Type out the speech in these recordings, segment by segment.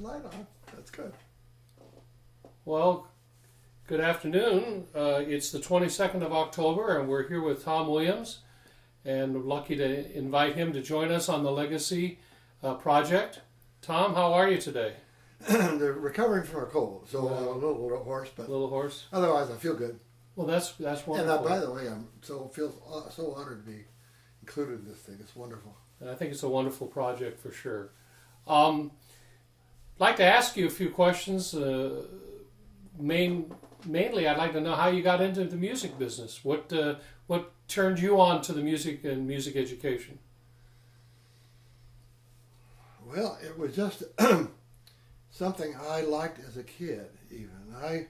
light on. That's good. Well, good afternoon. It's the 22nd of October, and we're here with Tom Williams, and we're lucky to invite him to join us on the Legacy project. Tom, how are you today? They're recovering from a cold, so I'm a little hoarse, but A little hoarse? otherwise I feel good. Well, that's wonderful. And by the way, I'm so honored to be included in this thing. It's wonderful. And I think it's a wonderful project for sure. I'd like to ask you a few questions. Mainly, I'd like to know how you got into the music business. What turned you on to the music and music education? Well, it was just something I liked as a kid. Even I,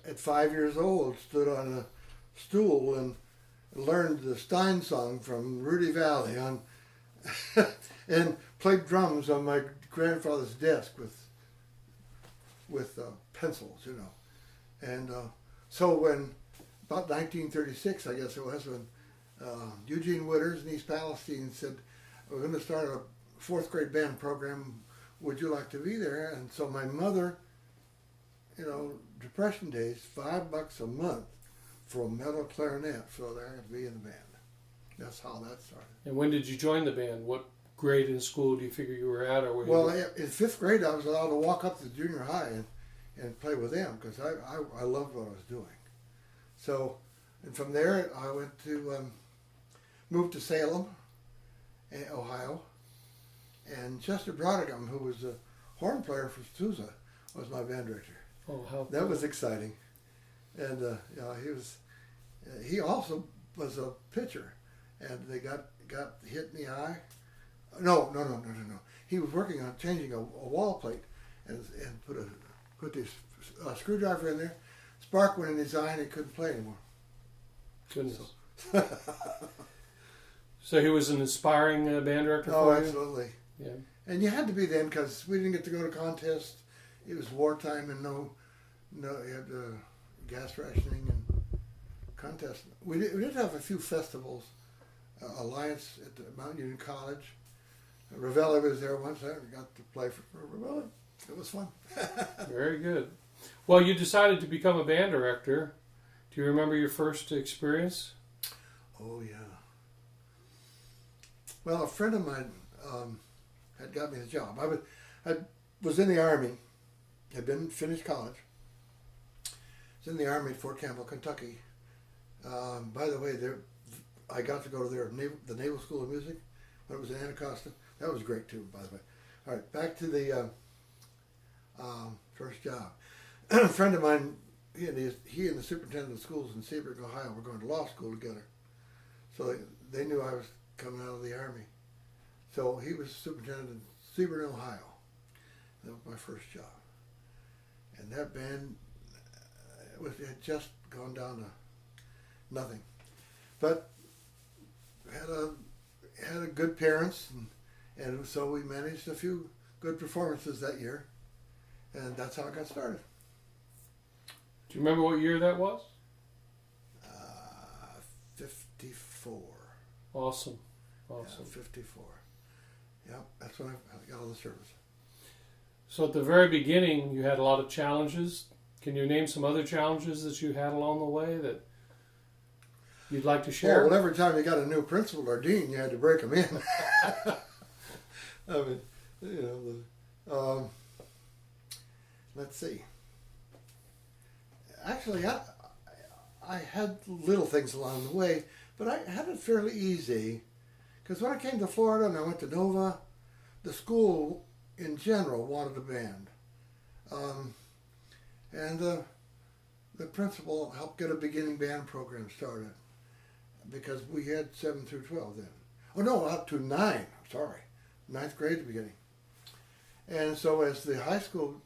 at 5 years old, stood on a stool and learned the Stein song from Rudy Valley and played drums on my grandfather's desk with pencils, you know. And so when, about 1936, I guess it was, when Eugene Witters in East Palestine said, we're going to start a fourth grade band program, would you like to be there? And so my mother, you know, Depression days, $5 a month for a metal clarinet, so there I had to be in the band. That's how that started. And when did you join the band? What grade in school do you figure you were at? Or were Well, in fifth grade, I was allowed to walk up to junior high and play with them because I loved what I was doing. So, and from there, I went to moved to Salem, Ohio, and Chester Brodigam, who was a horn player for Sousa, was my band director. Oh, how that was exciting, and he also was a pitcher, and they got hit in the eye. No. He was working on changing a wall plate, and put this screwdriver in there. Spark went in his eye, and he couldn't play anymore. Goodness. So he was an inspiring band director for you? Oh, absolutely. Yeah. And you had to be then because we didn't get to go to contests. It was wartime and no, you had gas rationing and contests. We did have a few festivals. Alliance at the Mount Union College. Ravelli was there once. I got to play for Ravelli. It was fun. Very good. Well, you decided to become a band director. Do you remember your first experience? Oh, yeah. Well, a friend of mine had got me the job. I was in the Army, had been finished college. Was in the Army at Fort Campbell, Kentucky. By the way, I got to go to the Naval School of Music when it was in Anacostia. That was great too, by the way. All right, back to the first job. A friend of mine, he and the superintendent of schools in Seaburg, Ohio, were going to law school together. So they knew I was coming out of the Army. So he was superintendent in Seaburg, Ohio. That was my first job. And that band had just gone down to nothing. But had a good parents, and so we managed a few good performances that year, and that's how I got started. Do you remember what year that was? 54. Awesome. Yeah, 54. Yeah, that's when I got all the service. So at the very beginning, you had a lot of challenges. Can you name some other challenges that you had along the way that you'd like to share? Well, every time you got a new principal or dean, you had to break them in. I mean, you know, let's see. Actually, I had little things along the way, but I had it fairly easy. Because when I came to Florida and I went to Nova, the school in general wanted a band. And the principal helped get a beginning band program started because we had 7 through 12 then. Oh no, up to 9, sorry. 9th grade at the beginning. And so as the high school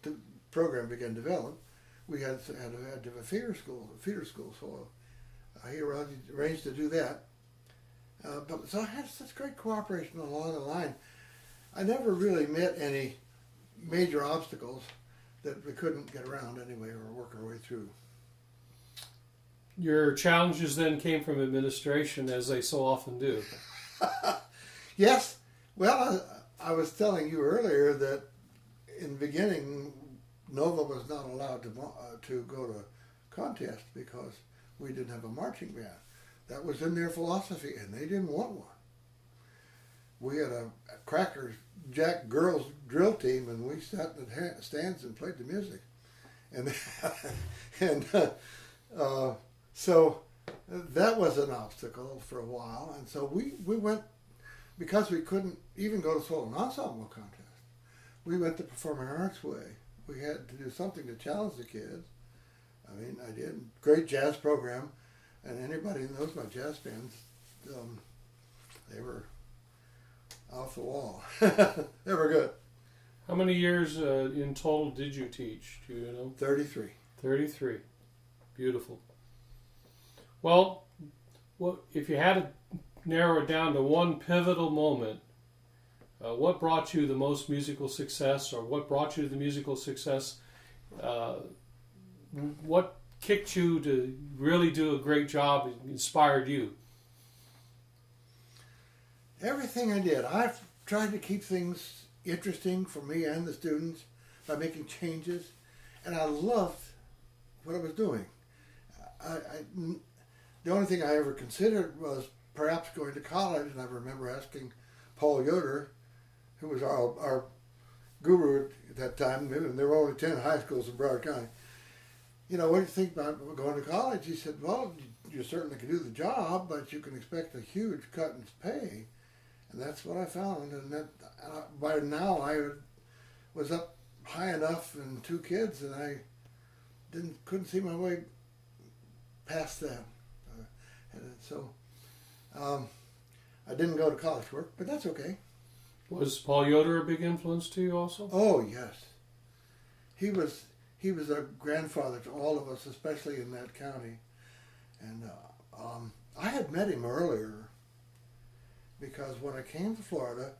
program began to develop, we had to have a feeder school. So he arranged to do that. So I had such great cooperation along the line. I never really met any major obstacles that we couldn't get around anyway or work our way through. Your challenges then came from administration, as they so often do. Yes. Well, I was telling you earlier that in the beginning, Nova was not allowed to go to contests because we didn't have a marching band. That was in their philosophy, and they didn't want one. We had a Cracker Jack girls drill team, and we sat in the stands and played the music, and so that was an obstacle for a while. And so we went, because we couldn't even go to solo ensemble contest. We went the performing arts way. We had to do something to challenge the kids. I mean, I did. Great jazz program, and anybody who knows about jazz bands, they were off the wall. They were good. How many years in total did you teach? Do you know? 33. 33. Beautiful. Well, if you had to narrow it down to one pivotal moment, what brought you the most musical success, or what brought you to the musical success? What kicked you to really do a great job and inspired you? Everything I did. I've tried to keep things interesting for me and the students by making changes, and I loved what I was doing. The only thing I ever considered was perhaps going to college, and I remember asking Paul Yoder, who was our guru at that time, and there were only 10 high schools in Broward County. You know, what do you think about going to college? He said, well, you certainly can do the job, but you can expect a huge cut in pay. And that's what I found. And that by now I was up high enough and 2 kids, and I couldn't see my way past that. And so I didn't go to college work, but that's okay. Was Paul Yoder a big influence to you also? Oh, yes. He was a grandfather to all of us, especially in that county. And I had met him earlier because when I came to Florida,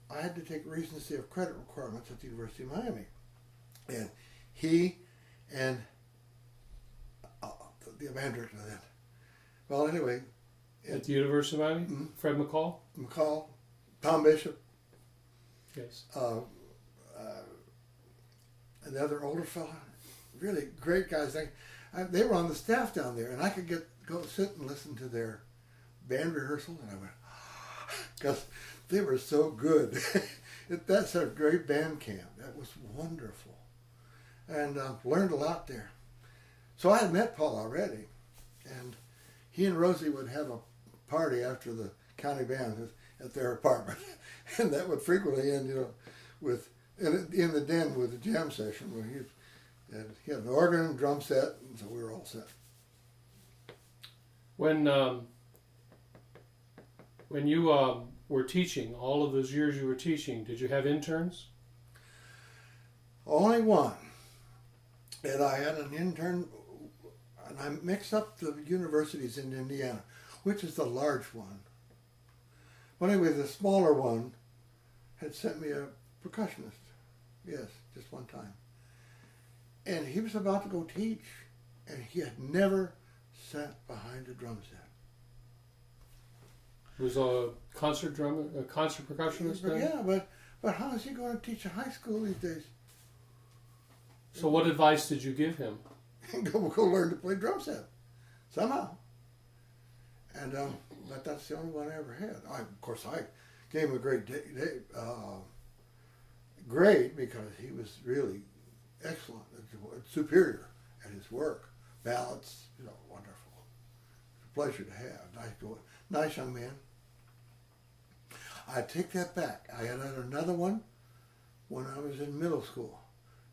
I had to take recency of credit requirements at the University of Miami. And he and the band director then. Well, anyway. At the University of Miami? Mm-hmm. Fred McCall? McCall, Tom Bishop. Yes. And the other older fella, really great guys. They were on the staff down there, and I could go sit and listen to their band rehearsal, and I went, because they were so good. That's a great band camp. That was wonderful, and learned a lot there. So I had met Paul already, and he and Rosie would have a party after the county band at their apartment, and that would frequently end, with in the den with a jam session where he had an organ, drum set, and so we were all set. When you were teaching, all of those years you were teaching, did you have interns? Only one. And I had an intern, and I mixed up the universities in Indiana, which is the large one. But anyway, the smaller one had sent me a percussionist. Yes, just one time. And he was about to go teach, and he had never sat behind a drum set. Was a concert percussionist then? Yeah, but how is he going to teach a high school these days? So what advice did you give him? Go learn to play drum set, somehow. And but that's the only one I ever had. Of course, I gave him a great grade because he was really excellent, superior at his work. Ballads, wonderful. It's a pleasure to have. Nice young man. I take that back. I had another one when I was in middle school.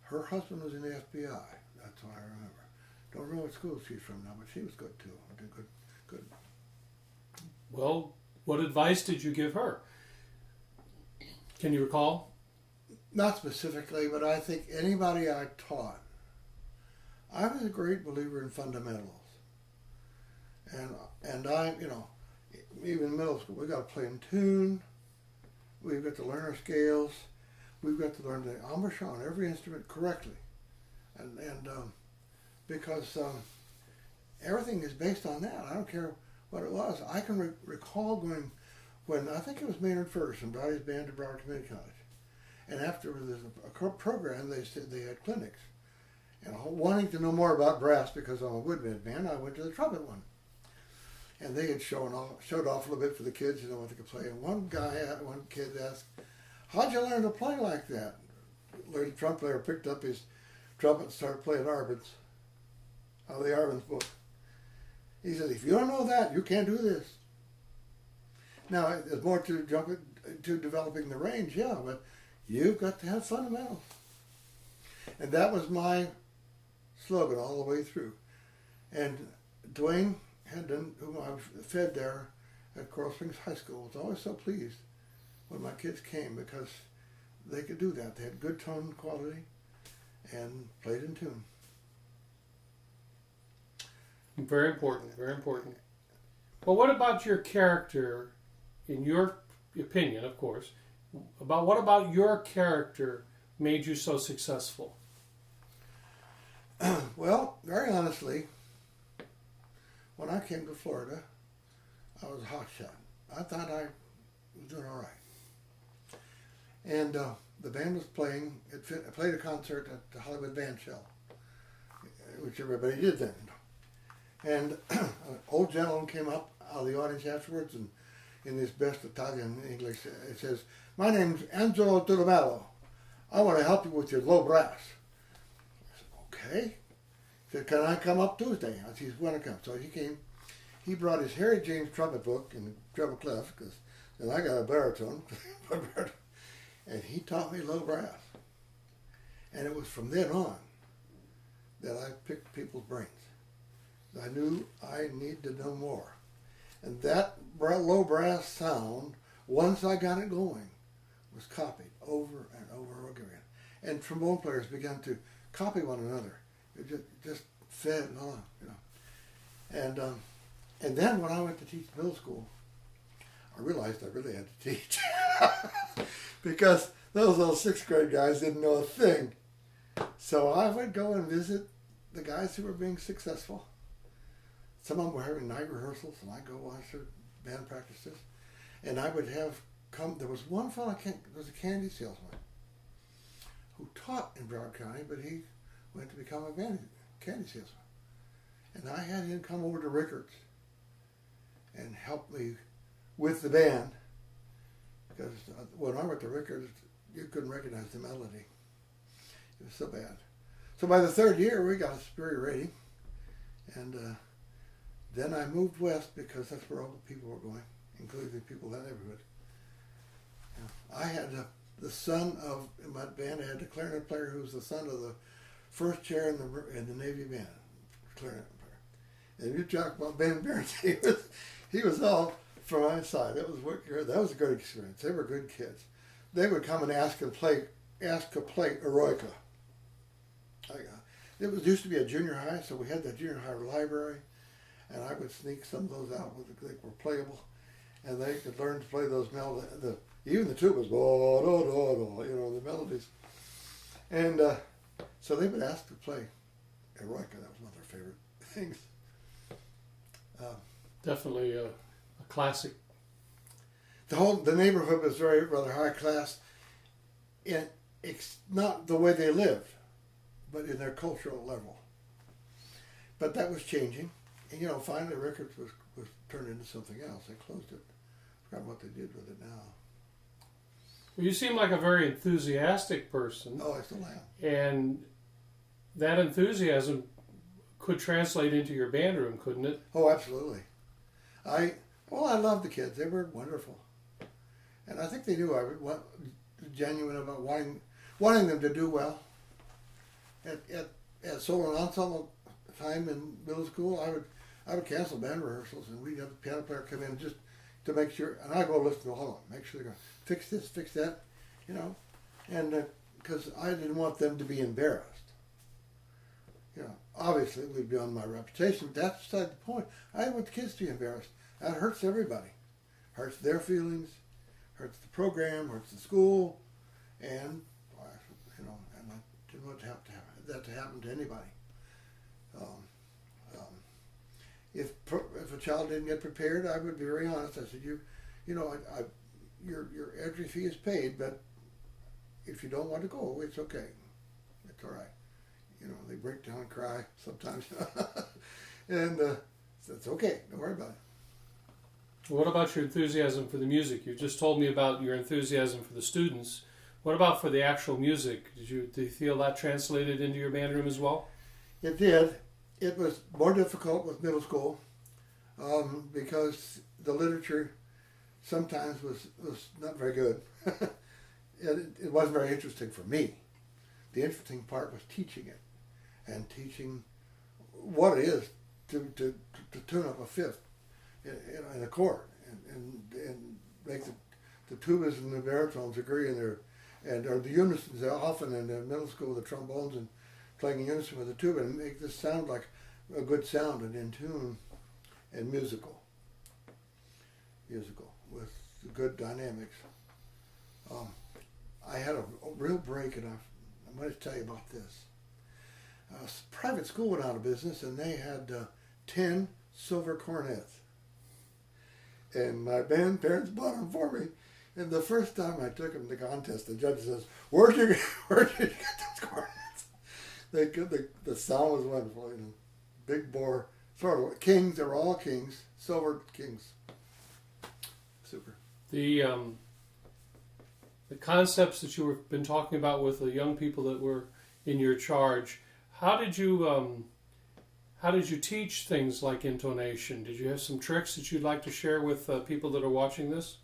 Her husband was in the FBA. That's what I remember. Don't know what school she's from now, but she was good too. Did good. Well, what advice did you give her? Can you recall? Not specifically, but I think anybody I taught, I was a great believer in fundamentals. And I, even in middle school, we got to play in tune. We've got to learn our scales. We've got to learn the embouchure on every instrument correctly. And because everything is based on that. I don't care what it was. I can recall going when I think it was Maynard Ferguson brought his band to Broward Community College. And after the program, they said they had clinics. And wanting to know more about brass because I'm a woodwind man, I went to the trumpet one. And they had showed off a little bit for the kids, what they could play. And one kid asked, "How'd you learn to play like that?" The trumpet player picked up his trumpet and started playing Arbenz out of the Arbenz book. He said, "If you don't know that, you can't do this." Now, there's more to developing the range, yeah, but you've got to have fundamentals. And that was my slogan all the way through. And Dwayne Hendon, whom I fed there at Coral Springs High School, was always so pleased when my kids came because they could do that. They had good tone quality and played in tune. Very important, very important. Well, what about your character, in your opinion, of course, what about your character made you so successful? Well, very honestly, when I came to Florida, I was a hotshot. I thought I was doing all right. And the band was playing. I played a concert at the Hollywood Band Shell, which everybody did then. And an old gentleman came up out of the audience afterwards, and in his best Italian English, it says, "My name's Angelo Turmello. I want to help you with your low brass." I said, "Okay." He said, "Can I come up Tuesday?" I said, "He's going to come." So he came. He brought his Harry James trumpet book and treble clef, because then I got a baritone. And he taught me low brass. And it was from then on that I picked people's brains. I knew I needed to know more. And that low brass sound, once I got it going, was copied over and over again. And trombone players began to copy one another. It just fed on, And then when I went to teach middle school, I realized I really had to teach. Because those little sixth grade guys didn't know a thing. So I would go and visit the guys who were being successful. Some of them were having night rehearsals, and I'd go watch their band practices. And I would have there was one fellow, there was a candy salesman, who taught in Broward County, but he went to become a candy salesman. And I had him come over to Rickards and help me with the band, because when I went to Rickards, you couldn't recognize the melody. It was so bad. So by the third year, we got a superior rating, and then I moved west because that's where all the people were going, including the people in that neighborhood. I had the son of, in my band, I had the clarinet player who was the son of the first chair in the Navy band, clarinet player. And you talk about Ben Barnes, he was all from my side. That was a good experience. They were good kids. They would come and ask to play Eroica. It used to be a junior high, so we had that junior high library, and I would sneak some of those out they were playable, and they could learn to play those melodies. Even the tubas, the melodies. And so they would ask to play Eroica. That was one of their favorite things. Definitely a classic. The neighborhood was rather high class. It's not the way they lived, but in their cultural level. But that was changing. And finally Rickards was turned into something else. They closed it. I forgot what they did with it now. Well, you seem like a very enthusiastic person. Oh, I still am. And that enthusiasm could translate into your band room, couldn't it? Oh, absolutely. I loved the kids. They were wonderful. And I think they knew I was genuine about wanting them to do well. At solo and ensemble time in middle school, I would cancel band rehearsals, and we'd have the piano player come in just to make sure, and I'd go listen to hold on, make sure they're going to fix this, fix that, and because I didn't want them to be embarrassed. Obviously it would be on my reputation, but that's beside the point. I didn't want the kids to be embarrassed. That hurts everybody. Hurts their feelings, hurts the program, hurts the school, and and I didn't want that to happen to anybody. If a child didn't get prepared, I would be very honest. I said, your entry fee is paid, but if you don't want to go, it's okay. It's all right. You know, they break down and cry sometimes. And that's okay. Don't worry about it. What about your enthusiasm for the music? You just told me about your enthusiasm for the students. What about for the actual music? Do you feel that translated into your band room as well? It did. It was more difficult with middle school because the literature sometimes was not very good. It wasn't very interesting for me. The interesting part was teaching it and teaching what it is to tune up a fifth in a chord and make the tubas and the baritones agree in their or the unisons. Often in the middle school, the trombones and playing in unison with the tuba and make this sound like a good sound and in tune and musical with good dynamics. I had a real break, and I'm going to tell you about this. Private school went out of business, and they had 10 silver cornets. And my band parents bought them for me. And the first time I took them to the contest, the judge says, where'd you get those cornets? The sound was wonderful, you know. Big bore, sort of kings, they were all kings, silver kings. Super. The concepts that you were been talking about with the young people that were in your charge, how did you teach things like intonation? Did you have some tricks that you'd like to share with people that are watching this?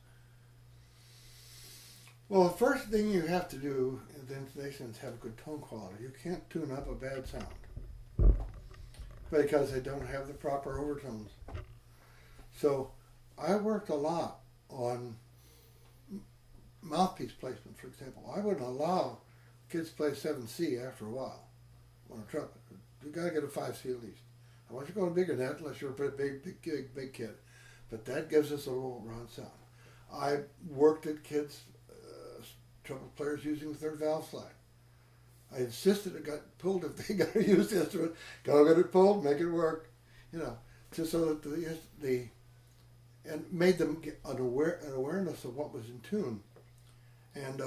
Well, the first thing you have to do in the intonation is have a good tone quality. You can't tune up a bad sound because they don't have the proper overtones. So I worked a lot on mouthpiece placement, for example. I wouldn't allow kids to play 7C after a while on a trumpet. You got to get a 5C at least. I want you to go bigger than that unless you're a big kid. But that gives us a little round sound. I worked at kids, trumpet players using the third valve slide. I insisted it got pulled if they got to use the instrument. Go get it pulled, make it work. You know, just so that and made them get an awareness of what was in tune. And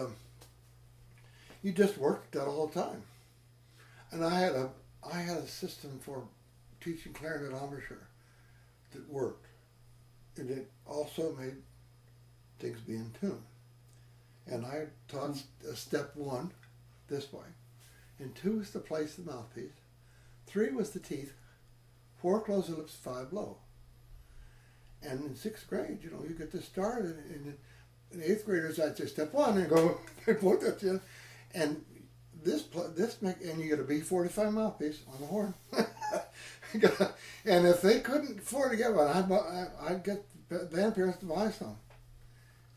you just worked that all the time. And I had a system for teaching clarinet embouchure that worked. And it also made things be in tune. And I taught step 1 this way. And 2 was to place the mouthpiece. 3 was the teeth. 4 close the lips, 5 blow. And in 6th grade, you know, you get this started. And in 8th graders, I'd say step 1 and go and point that to. And and you get a B45 mouthpiece on the horn. And if they couldn't afford to get one, I'd get band parents to buy some.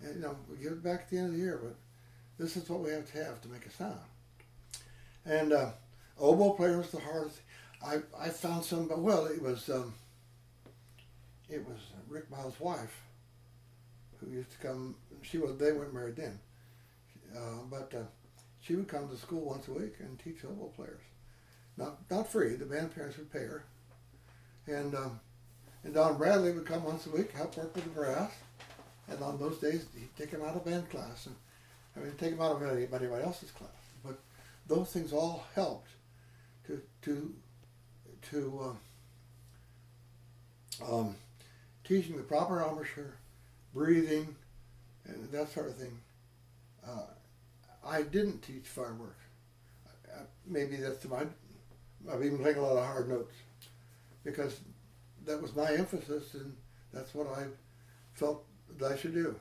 And, you know, we give it back at the end of the year, but this is what we have to make a sound. And oboe player was the hardest. I found some, but well, it was Rick Miles' wife who used to come. They weren't married then, but she would come to school once a week and teach oboe players. Not free. The band parents would pay her, and Don Bradley would come once a week, help work with the brass. And on those days, he'd take him out of band class, and take him out of anybody else's class. But those things all helped to teaching the proper embouchure, breathing, and that sort of thing. I didn't teach fireworks. Maybe that's I've even played a lot of hard notes because that was my emphasis, and that's what I felt that I should do.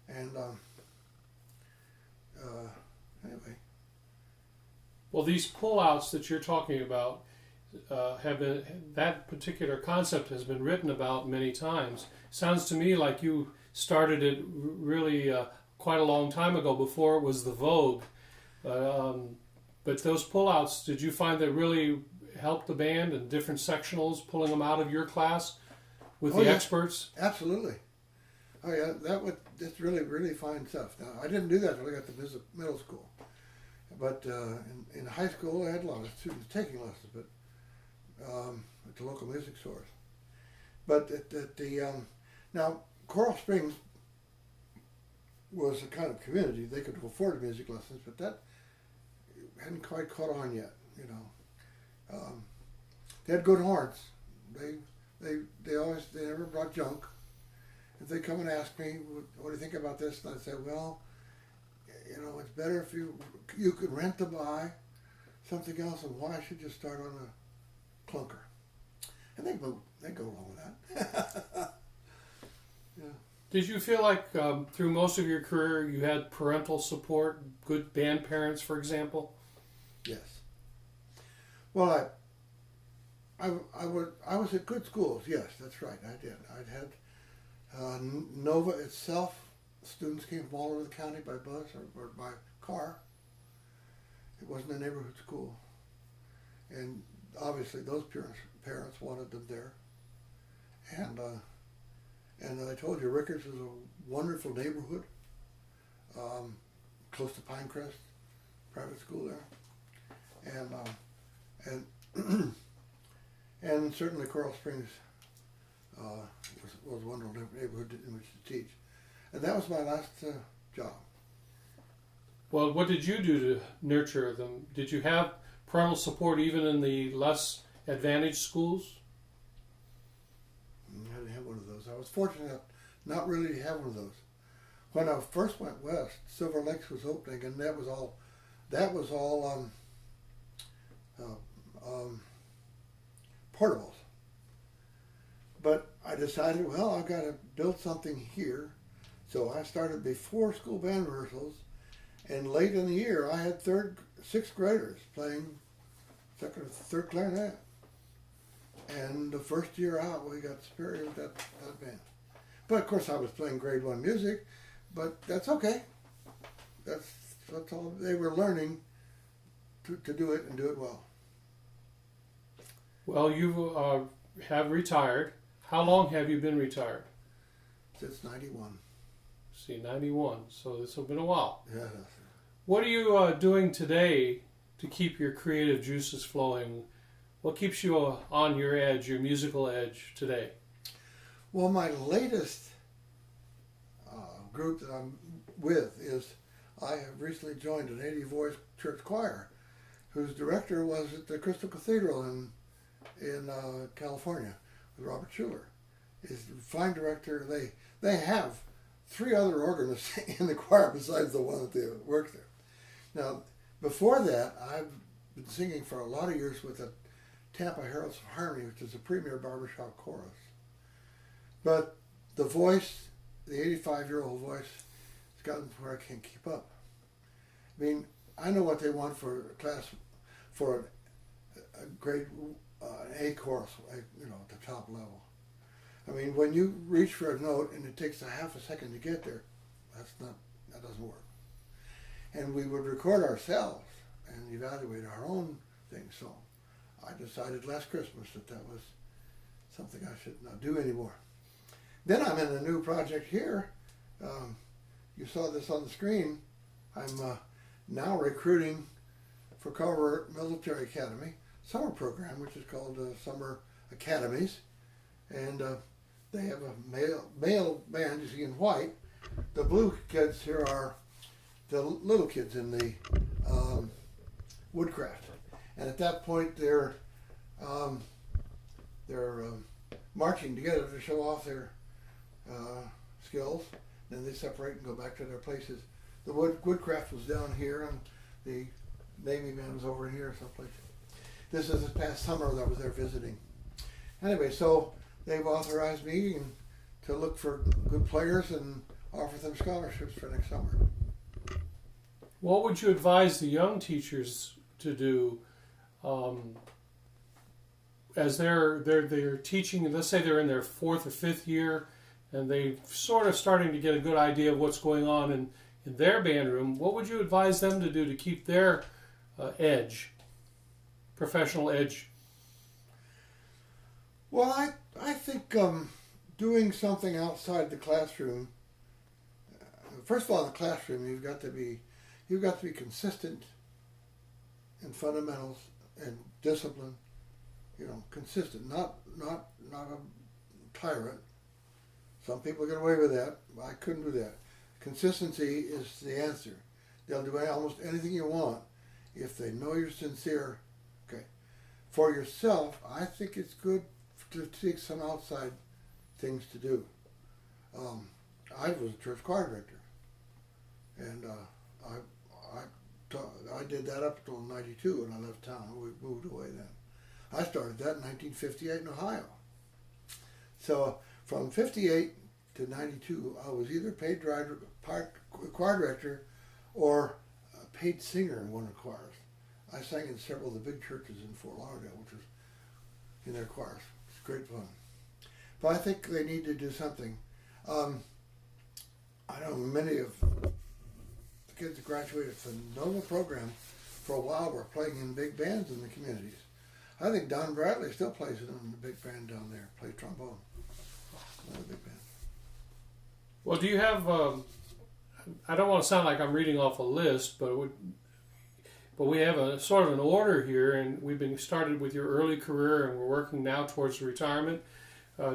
And anyway. Well, these pullouts that you're talking about that particular concept has been written about many times. Sounds to me like you started it really quite a long time ago, before it was the vogue. But those pullouts, did you find that really helped the band and different sectionals, pulling them out of your class with the experts? Absolutely. Oh yeah, that's really fine stuff. Now, I didn't do that until I got to middle school. But in high school, I had a lot of students taking lessons, but at the local music stores. But now Coral Springs was a kind of community. They could afford music lessons, but that hadn't quite caught on yet, you know. They had good horns. They never brought junk. If they come and ask me, what do you think about this? And I'd say, well, you know, it's better if you could rent to buy something else, and why should you start on a clunker? And they go along with that. Yeah. Did you feel like through most of your career you had parental support, good band parents, for example? Yes. Well, I was at good schools. Yes, that's right. I did. I'd had Nova itself. Students came from all over the county by bus or by car. It wasn't a neighborhood school, and obviously those parents wanted them there. And I told you, Rickards is a wonderful neighborhood, close to Pinecrest, private school there, and certainly Coral Springs was a wonderful neighborhood in which to teach, and that was my last job. Well, what did you do to nurture them? Did you have parental support even in the less advantaged schools? I didn't have one of those. I was fortunate not really to have one of those. When I first went west, Silver Lakes was opening, and that was all portables. But I decided, well, I've got to build something here. So I started before school band rehearsals, and late in the year I had sixth graders playing second or third clarinet. And the first year out, we got superior with that band. But of course, I was playing grade 1 music, but that's okay. That's all. They were learning to do it and do it well. Well, you have retired. How long have you been retired? Since 91. See, 91. So it's been a while. Yeah. What are you doing today to keep your creative juices flowing? What keeps you on your edge, your musical edge today? Well, my latest group that I'm with is I have recently joined an 80-voice church choir whose director was at the Crystal Cathedral in California with Robert Schuller. He's a fine director. They have 3 other organists in the choir besides the one that they work there. Now, before that, I've been singing for a lot of years with the Tampa Heralds of Harmony, which is a premier barbershop chorus. But the voice, the 85-year-old voice, has gotten to where I can't keep up. I mean, I know what they want for a class, for a grade A chorus, you know, at the top level. I mean, when you reach for a note and it takes a half a second to get there, that doesn't work. And we would record ourselves and evaluate our own things. So I decided last Christmas that was something I should not do anymore. Then I'm in a new project here. You saw this on the screen. I'm now recruiting for Covert Military Academy summer program, which is called Summer Academies. And they have a male band, you see in white. The blue kids here are the little kids in the woodcraft. And at that point, they're marching together to show off their skills. Then they separate and go back to their places. The woodcraft was down here, and the Navy man was over here someplace. This is this past summer that I was there visiting. Anyway, so they've authorized me to look for good players and offer them scholarships for next summer. What would you advise the young teachers to do as they're teaching? Let's say they're in their 4th or 5th year, and they're sort of starting to get a good idea of what's going on in their band room. What would you advise them to do to keep their edge, professional edge? Well, I think doing something outside the classroom. First of all, in the classroom, you've got to be consistent in fundamentals and discipline. You know, consistent, not a tyrant. Some people get away with that. I couldn't do that. Consistency is the answer. They'll do almost anything you want if they know you're sincere. Okay. For yourself, I think it's good to seek some outside things to do. I was a church choir director, and I did that up until '92 when I left town. We moved away then. I started that in 1958 in Ohio. So from '58 to '92, I was either paid choir director or a paid singer in one of the choirs. I sang in several of the big churches in Fort Lauderdale, which was in their choirs. It's great fun. But I think they need to do something. I know many of the kids that graduated from the NOVA program for a while were playing in big bands in the communities. I think Don Bradley still plays in the big band down there, plays trombone. Another big band. Well, do you have, I don't want to sound like I'm reading off a list, but we have a sort of an order here, and we've been started with your early career, and we're working now towards retirement.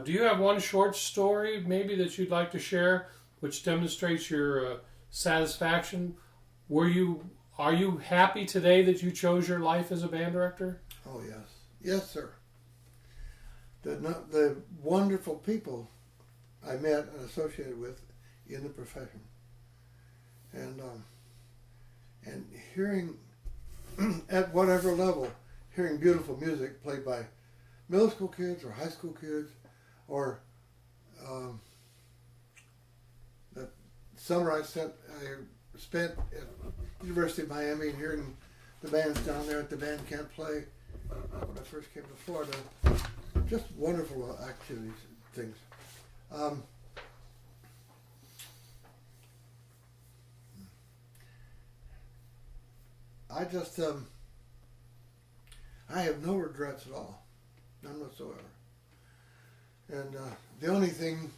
Do you have one short story maybe that you'd like to share which demonstrates your satisfaction? Are you happy today that you chose your life as a band director? Oh, yes. Yes, sir. The wonderful people I met and associated with in the profession. And hearing, at whatever level, hearing beautiful music played by middle school kids or high school kids, or that summer I spent at University of Miami and hearing the bands down there at the band camp play when I first came to Florida. Just wonderful activities and things. I just, I have no regrets at all, none whatsoever. And the only thing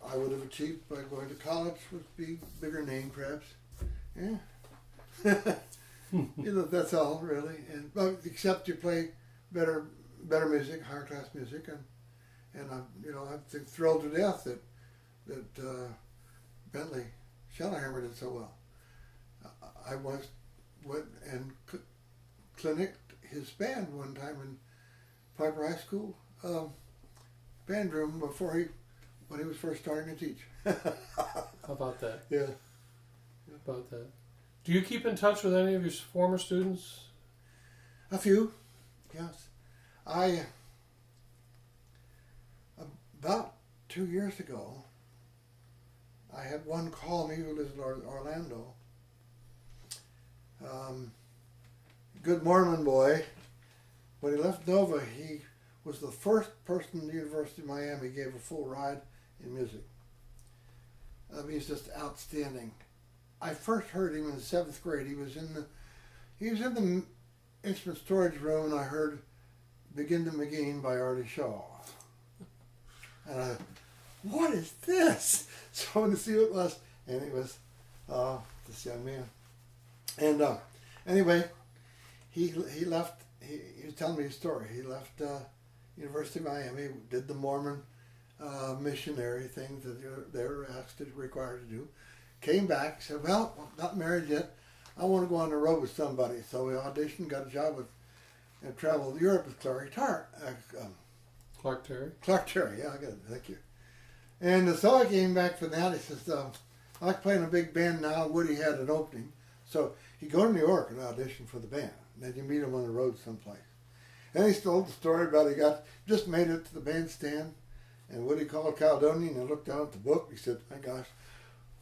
I would have achieved by going to college would be bigger name, perhaps. Yeah. That's all really. And except you play better music, higher class music, and I'm thrilled to death that Bentley Schellerhammer did so well. I went and clinicked his band one time in Piper High School band room when he was first starting to teach. How about that? Yeah. How about that? Do you keep in touch with any of your former students? A few, yes. About 2 years ago, I had one call me who lives in Orlando. Good Mormon boy. When he left Nova, he was the first person in the University of Miami gave a full ride in music. He's just outstanding. I first heard him in the 7th grade. He was in the instrument storage room, and I heard "Begin to McGee" by Artie Shaw. And what is this? So I went to see what it was, and it was this young man. And anyway, he left. He was telling me his story. He left University of Miami, did the Mormon missionary thing that they're required to do. Came back, said, "Well, I'm not married yet. I want to go on the road with somebody." So we auditioned, got a job with, and traveled Europe with Clark Terry. Clark Terry, yeah, I got it. Thank you. And so I came back from that. He says, "I like playing a big band now." Woody had an opening, so you go to New York and audition for the band. And then you meet him on the road someplace. And he told the story about he just made it to the bandstand, and Woody called Caledonian and looked down at the book. He said, "My gosh,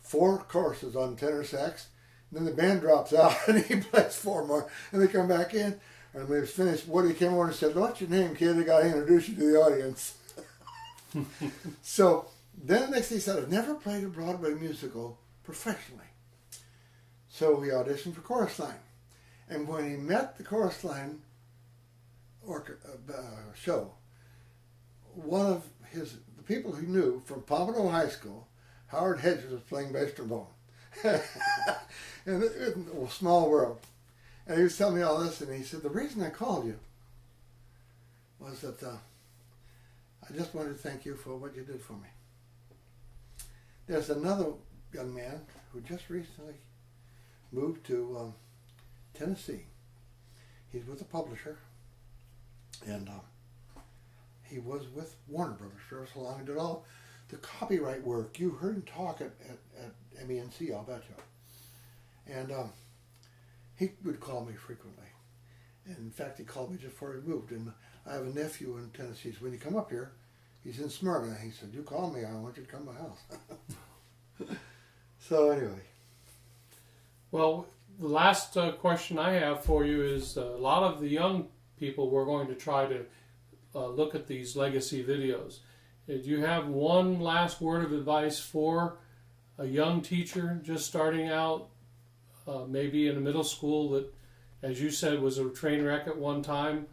4 choruses on tenor sax." And then the band drops out, and he plays 4 more, and they come back in. And when it was finished, Woody came over and said, "What's your name, kid? I got to introduce you to the audience." So then the next day he said, "I've never played a Broadway musical professionally." So we auditioned for Chorus Line. And when he met the Chorus Line show, one of the people he knew from Pompano High School, Howard Hedges, was playing bass trombone. And it was a small world. And he was telling me all this, and he said, "The reason I called you was that I just wanted to thank you for what you did for me." There's another young man who just recently moved to Tennessee. He's with a publisher, and he was with Warner Brothers for so long and did all the copyright work. You heard him talk at MENC, I'll bet you. And he would call me frequently. And in fact, he called me just before he moved. And I have a nephew in Tennessee. So when you come up here, he's in Smyrna. He said, "You call me, I want you to come to my house." So anyway. Well, the last question I have for you is a lot of the young people we're going to try to look at these legacy videos. Do you have one last word of advice for a young teacher just starting out, maybe in a middle school that, as you said, was a train wreck at one time?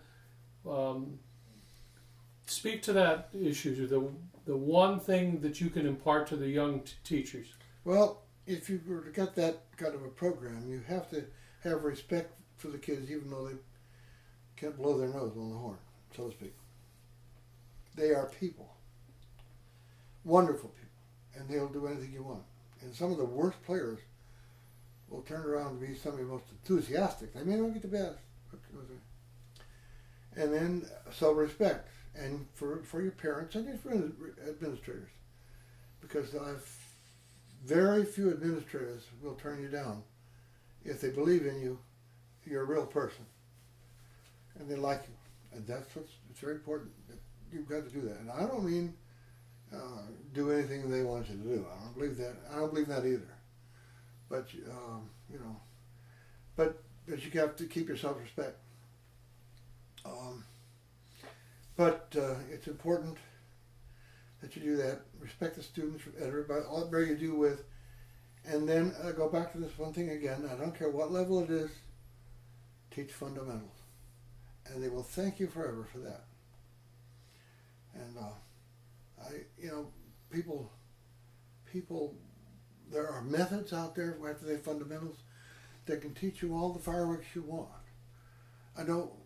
Speak to that issue, the one thing that you can impart to the young teachers. Well, if you were to get that kind of a program, you have to have respect for the kids, even though they can't blow their nose on the horn, so to speak. They are people, wonderful people, and they'll do anything you want. And some of the worst players will turn around and be some of the most enthusiastic. They may not get the best, and then so respect, and for your parents and for administrators, because very few administrators will turn you down if they believe in you. You're a real person, and they like you, and it's very important that you've got to do that. And I don't mean do anything they want you to do. I don't believe that. I don't believe that either. But but you have to keep your self-respect. But it's important that you do that. Respect the students, everybody, everybody you do with, and then go back to this one thing again. I don't care what level it is. Teach fundamentals, and they will thank you forever for that. And people, there are methods out there after they fundamentals that can teach you all the fireworks you want. I know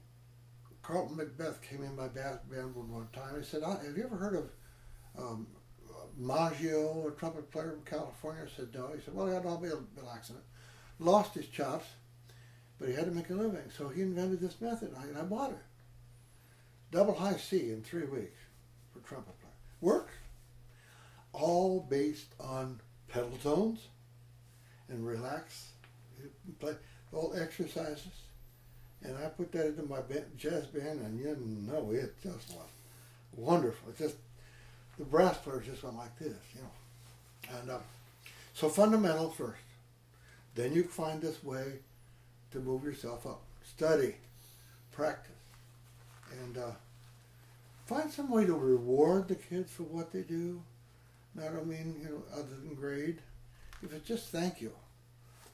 Carlton Macbeth came in my band one time. He said, "Have you ever heard of Maggio, a trumpet player from California?" I said, "No." He said, "Well, he had an automobile accident, lost his chops, but he had to make a living, so he invented this method, and I bought it. Double high C in 3 weeks for trumpet player. Works. All based on pedal tones and relax, play all exercises." And I put that into my jazz band, and you know, it just was wonderful. It just, the brass players just went like this, And so fundamental first. Then you find this way to move yourself up. Study, practice, and find some way to reward the kids for what they do. I don't mean, other than grade. If it's just thank you.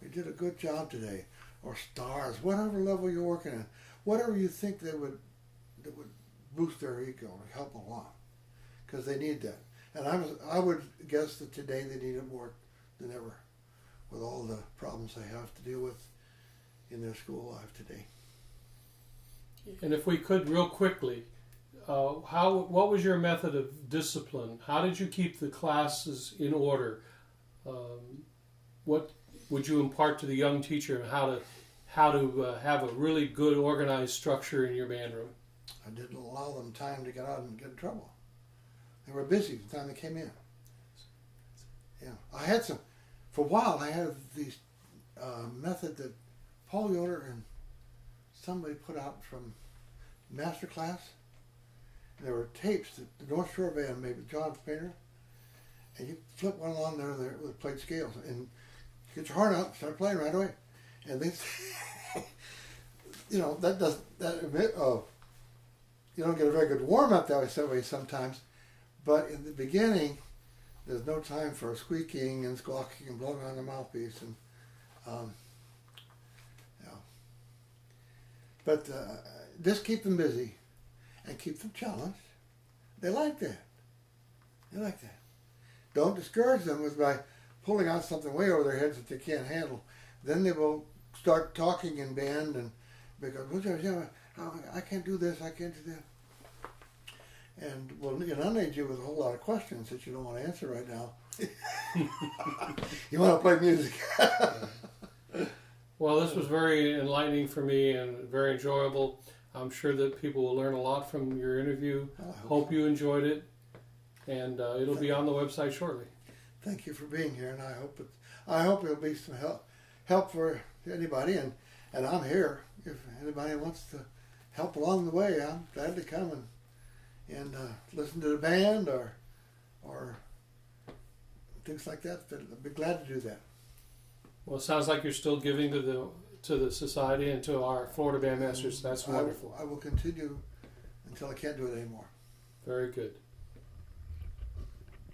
You did a good job today. Or stars, whatever level you're working at. Whatever you think that would boost their ego and help along. Because they need that. And I would guess that today they need it more than ever with all the problems they have to deal with in their school life today. And if we could, real quickly, what was your method of discipline? How did you keep the classes in order? What would you impart to the young teacher on how to have a really good organized structure in your band room? I didn't allow them time to get out and get in trouble. They were busy the time they came in. Yeah, I had some. For a while, I had these method that Paul Yoder and somebody put out from master class. And there were tapes that the North Shore Band made with John Painter, and you flip one on there that played scales, and get your horn out, start playing right away, and they, you don't get a very good warm up that way sometimes, but in the beginning, there's no time for squeaking and squawking and blowing on the mouthpiece, and but just keep them busy and keep them challenged. They like that. Don't discourage them by pulling out something way over their heads that they can't handle. Then they will start talking in band and because I can't do this, I can't do that. And will inundate you with a whole lot of questions that you don't want to answer right now. You want to play music? Well, this was very enlightening for me and very enjoyable. I'm sure that people will learn a lot from your interview. Hope you enjoyed it, and it'll be on the website shortly. Thank you for being here, and I hope it'll be some help for anybody, and I'm here if anybody wants to help along the way. I'm glad to come and listen to the band or things like that. I'd be glad to do that. Well, it sounds like you're still giving to the society and to our Florida Bandmasters. That's wonderful. I will continue until I can't do it anymore. Very good.